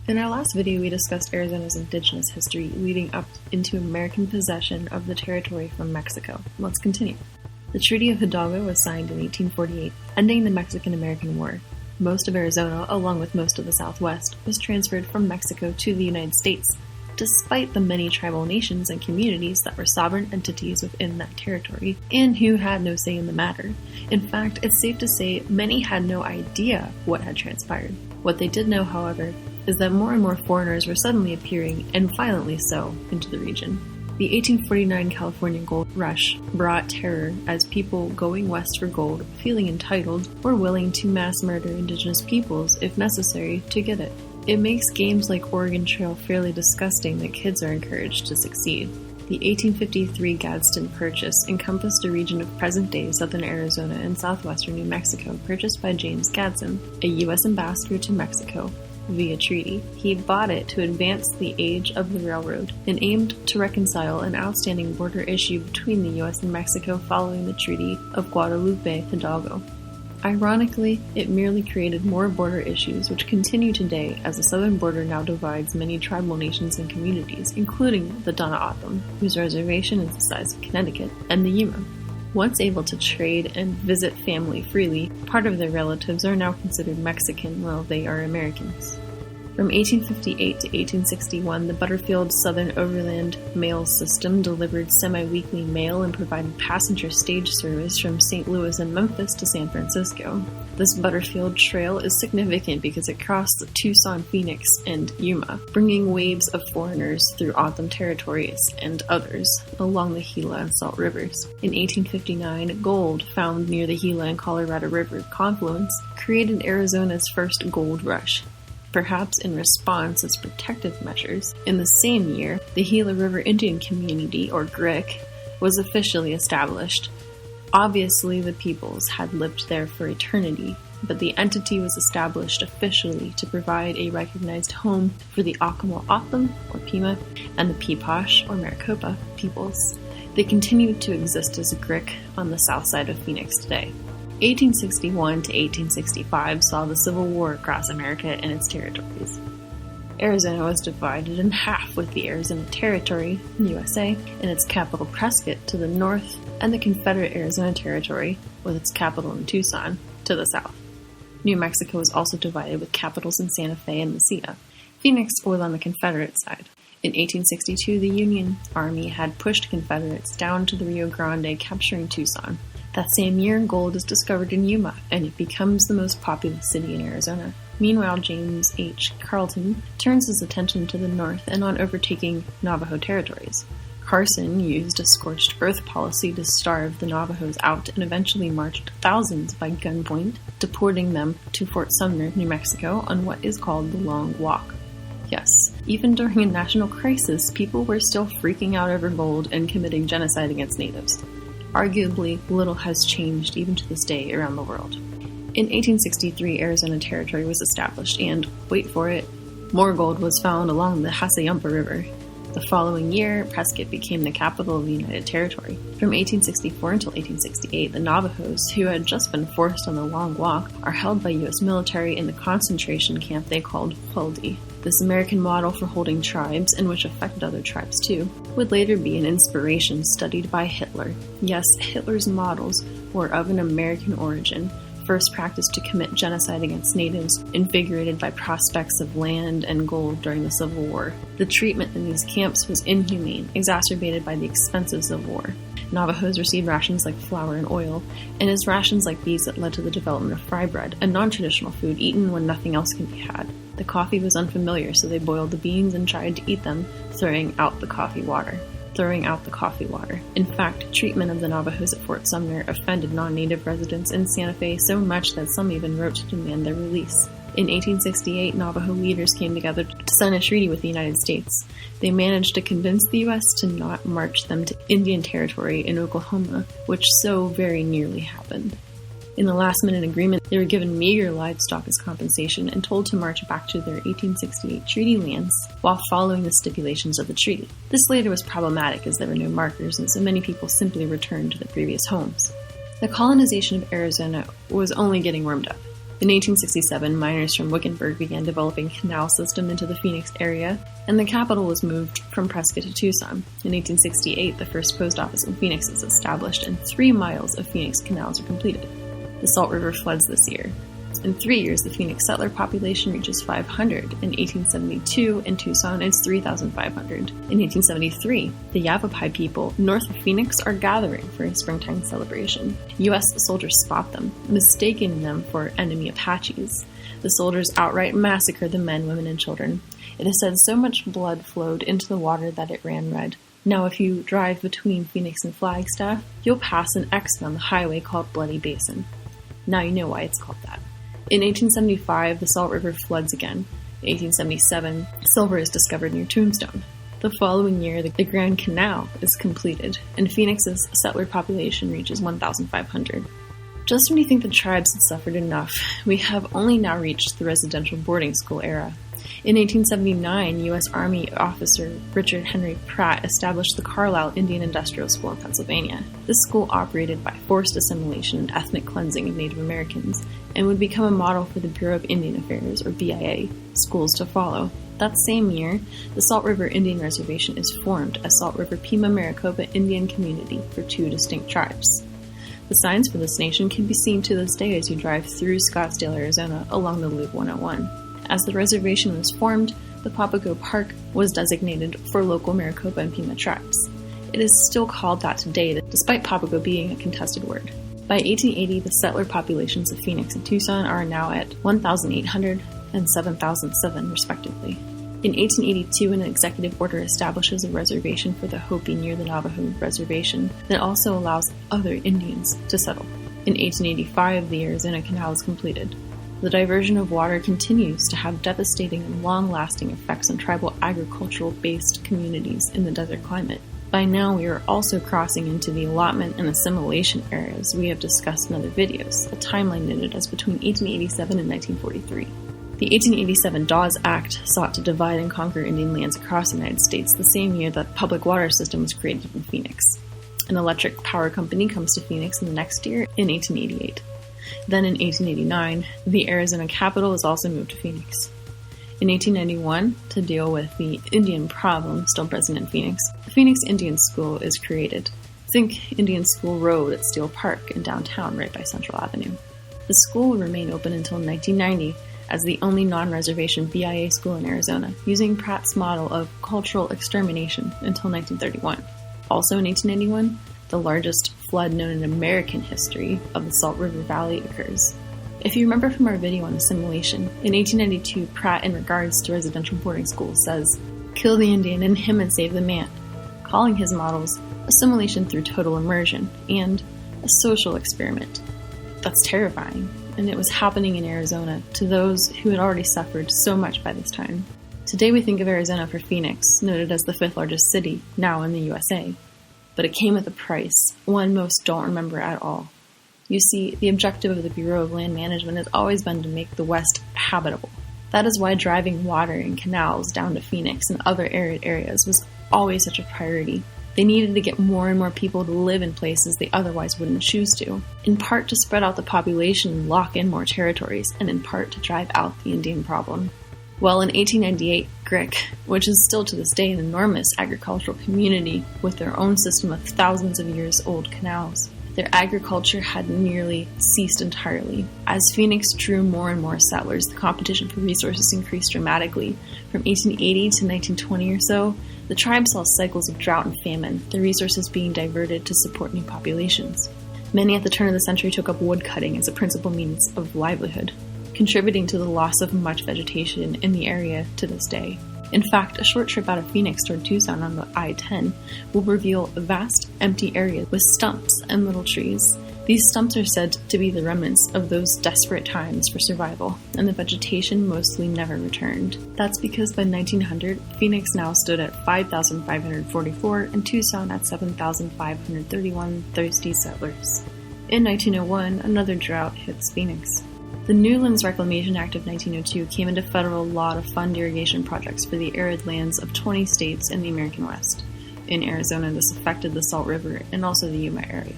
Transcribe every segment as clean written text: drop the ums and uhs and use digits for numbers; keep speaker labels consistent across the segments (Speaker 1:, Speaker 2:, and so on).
Speaker 1: In our last video, we discussed Arizona's indigenous history leading up into American possession of the territory from Mexico. Let's continue. The Treaty of Hidalgo was signed in 1848, ending the Mexican-American War. Most of Arizona, along with most of the Southwest, was transferred from Mexico to the United States, despite the many tribal nations and communities that were sovereign entities within that territory, and who had no say in the matter. In fact, it's safe to say many had no idea what had transpired. What they did know, however, is that more and more foreigners were suddenly appearing, and violently so, into the region. The 1849 California gold rush brought terror as people going west for gold, feeling entitled, were willing to mass murder indigenous peoples if necessary to get it. It makes games like Oregon Trail fairly disgusting that kids are encouraged to succeed. The 1853 Gadsden Purchase encompassed a region of present-day southern Arizona and southwestern New Mexico purchased by James Gadsden, a U.S. ambassador to Mexico, via treaty. He bought it to advance the age of the railroad and aimed to reconcile an outstanding border issue between the U.S. and Mexico following the Treaty of Guadalupe Hidalgo. Ironically, it merely created more border issues which continue today as the southern border now divides many tribal nations and communities, including the Donna-O'odham, whose reservation is the size of Connecticut, and the Yuma. Once able to trade and visit family freely, part of their relatives are now considered Mexican while they are Americans. From 1858 to 1861, the Butterfield Southern Overland Mail System delivered semi-weekly mail and provided passenger stage service from St. Louis and Memphis to San Francisco. This Butterfield Trail is significant because it crossed the Tucson, Phoenix, and Yuma, bringing waves of foreigners through O'odham territories and others along the Gila and Salt Rivers. In 1859, gold found near the Gila and Colorado River confluence created Arizona's first gold rush, perhaps in response as protective measures. In the same year, the Gila River Indian Community, or GRIC, was officially established. Obviously, the peoples had lived there for eternity, but the entity was established officially to provide a recognized home for the Acoma-O'odham, or Pima, and the Peepash, or Maricopa, peoples. They continued to exist as a GRIC on the south side of Phoenix today. 1861 to 1865 saw the Civil War across America and its territories. Arizona was divided in half, with the Arizona Territory, USA, and its capital Prescott to the north, and the Confederate Arizona Territory, with its capital in Tucson, to the south. New Mexico was also divided with capitals in Santa Fe and Mesilla. Phoenix was on the Confederate side. In 1862, the Union Army had pushed Confederates down to the Rio Grande, capturing Tucson. That same year, gold is discovered in Yuma, and it becomes the most populous city in Arizona. Meanwhile, James H. Carleton turns his attention to the north and on overtaking Navajo territories. Carson used a scorched earth policy to starve the Navajos out and eventually marched thousands by gunpoint, deporting them to Fort Sumner, New Mexico, on what is called the Long Walk. Yes, even during a national crisis, people were still freaking out over gold and committing genocide against natives. Arguably, little has changed even to this day around the world. In 1863, Arizona Territory was established and, wait for it, more gold was found along the Hassayampa River. The following year, Prescott became the capital of the United Territory. From 1864 until 1868, the Navajos, who had just been forced on the Long Walk, are held by U.S. military in the concentration camp they called Hueldi. This American model for holding tribes, and which affected other tribes too, would later be an inspiration studied by Hitler. Yes, Hitler's models were of an American origin, first practiced to commit genocide against natives, invigorated by prospects of land and gold during the Civil War. The treatment in these camps was inhumane, exacerbated by the expenses of war. Navajos received rations like flour and oil, and it's rations like these that led to the development of fry bread, a non-traditional food eaten when nothing else can be had. The coffee was unfamiliar, so they boiled the beans and tried to eat them, throwing out the coffee water. In fact, treatment of the Navajos at Fort Sumner offended non-native residents in Santa Fe so much that some even wrote to demand their release. In 1868, Navajo leaders came together to sign a treaty with the United States. They managed to convince the U.S. to not march them to Indian Territory in Oklahoma, which so very nearly happened. In the last-minute agreement, they were given meager livestock as compensation and told to march back to their 1868 treaty lands while following the stipulations of the treaty. This later was problematic as there were no markers, and so many people simply returned to their previous homes. The colonization of Arizona was only getting warmed up. In 1867, miners from Wickenburg began developing a canal system into the Phoenix area, and the capital was moved from Prescott to Tucson. In 1868, the first post office in Phoenix is established, and 3 miles of Phoenix canals are completed. The Salt River floods this year. In 3 years, the Phoenix settler population reaches 500. In 1872, in Tucson, it's 3,500. In 1873, the Yavapai people north of Phoenix are gathering for a springtime celebration. U.S. soldiers spot them, mistaking them for enemy Apaches. The soldiers outright massacre the men, women, and children. It is said so much blood flowed into the water that it ran red. Now, if you drive between Phoenix and Flagstaff, you'll pass an exit on the highway called Bloody Basin. Now you know why it's called that. In 1875, the Salt River floods again. In 1877, silver is discovered near Tombstone. The following year, the Grand Canal is completed, and Phoenix's settler population reaches 1,500. Just when you think the tribes had suffered enough, we have only now reached the residential boarding school era. In 1879, U.S. Army officer Richard Henry Pratt established the Carlisle Indian Industrial School in Pennsylvania. This school operated by forced assimilation and ethnic cleansing of Native Americans, and would become a model for the Bureau of Indian Affairs, or BIA, schools to follow. That same year, the Salt River Indian Reservation is formed as Salt River Pima Maricopa Indian Community for 2 distinct tribes. The signs for this nation can be seen to this day as you drive through Scottsdale, Arizona, along the Loop 101. As the reservation was formed, the Papago Park was designated for local Maricopa and Pima tribes. It is still called that today, despite Papago being a contested word. By 1880, the settler populations of Phoenix and Tucson are now at 1,800 and 7,007, respectively. In 1882, an executive order establishes a reservation for the Hopi near the Navajo Reservation that also allows other Indians to settle. In 1885, the Arizona Canal is completed. The diversion of water continues to have devastating and long-lasting effects on tribal agricultural-based communities in the desert climate. By now, we are also crossing into the allotment and assimilation eras we have discussed in other videos, a timeline noted as between 1887 and 1943. The 1887 Dawes Act sought to divide and conquer Indian lands across the United States the same year that the public water system was created in Phoenix. An electric power company comes to Phoenix in the next year, in 1888. Then in 1889, the Arizona capital is also moved to Phoenix. In 1891, to deal with the Indian problem still present in Phoenix, the Phoenix Indian School is created. Think Indian School Road at Steele Park in downtown right by Central Avenue. The school will remain open until 1990 as the only non-reservation BIA school in Arizona, using Pratt's model of cultural extermination until 1931. Also in 1891, the largest flood known in American history of the Salt River Valley occurs. If you remember from our video on assimilation, in 1892, Pratt, in regards to residential boarding schools, says, "Kill the Indian in him and save the man," calling his models assimilation through total immersion and a social experiment. That's terrifying, and it was happening in Arizona to those who had already suffered so much by this time. Today we think of Arizona for Phoenix, noted as the 5th largest city now in the USA. But it came with a price, one most don't remember at all. You see, the objective of the Bureau of Land Management has always been to make the West habitable. That is why driving water and canals down to Phoenix and other arid areas was always such a priority. They needed to get more and more people to live in places they otherwise wouldn't choose to, in part to spread out the population and lock in more territories, and in part to drive out the Indian problem. Well, in 1898, Grick, which is still to this day an enormous agricultural community with their own system of thousands of years old canals, their agriculture had nearly ceased entirely. As Phoenix drew more and more settlers, the competition for resources increased dramatically. From 1880 to 1920 or so, the tribe saw cycles of drought and famine, their resources being diverted to support new populations. Many at the turn of the century took up woodcutting as a principal means of livelihood, contributing to the loss of much vegetation in the area to this day. In fact, a short trip out of Phoenix toward Tucson on the I-10 will reveal a vast, empty area with stumps and little trees. These stumps are said to be the remnants of those desperate times for survival, and the vegetation mostly never returned. That's because by 1900, Phoenix now stood at 5,544 and Tucson at 7,531 thirsty settlers. In 1901, another drought hits Phoenix. The Newlands Reclamation Act of 1902 came into federal law to fund irrigation projects for the arid lands of 20 states in the American West. In Arizona, this affected the Salt River and also the Yuma area.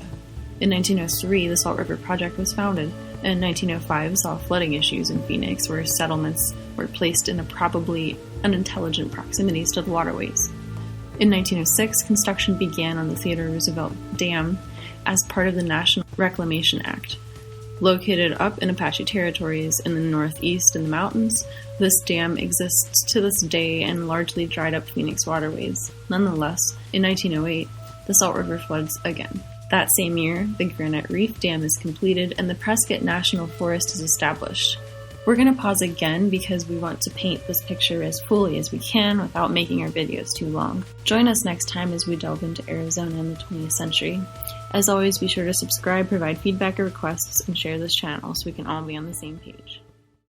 Speaker 1: In 1903, the Salt River Project was founded, In 1905 saw flooding issues in Phoenix, where settlements were placed in probably unintelligent proximities to the waterways. In 1906, construction began on the Theodore Roosevelt Dam as part of the National Reclamation Act. Located up in Apache territories in the northeast in the mountains, this dam exists to this day and largely dried up Phoenix waterways. Nonetheless, in 1908, the Salt River floods again. That same year, the Granite Reef Dam is completed and the Prescott National Forest is established. We're going to pause again because we want to paint this picture as fully as we can without making our videos too long. Join us next time as we delve into Arizona in the 20th century. As always, be sure to subscribe, provide feedback or requests, and share this channel so we can all be on the same page.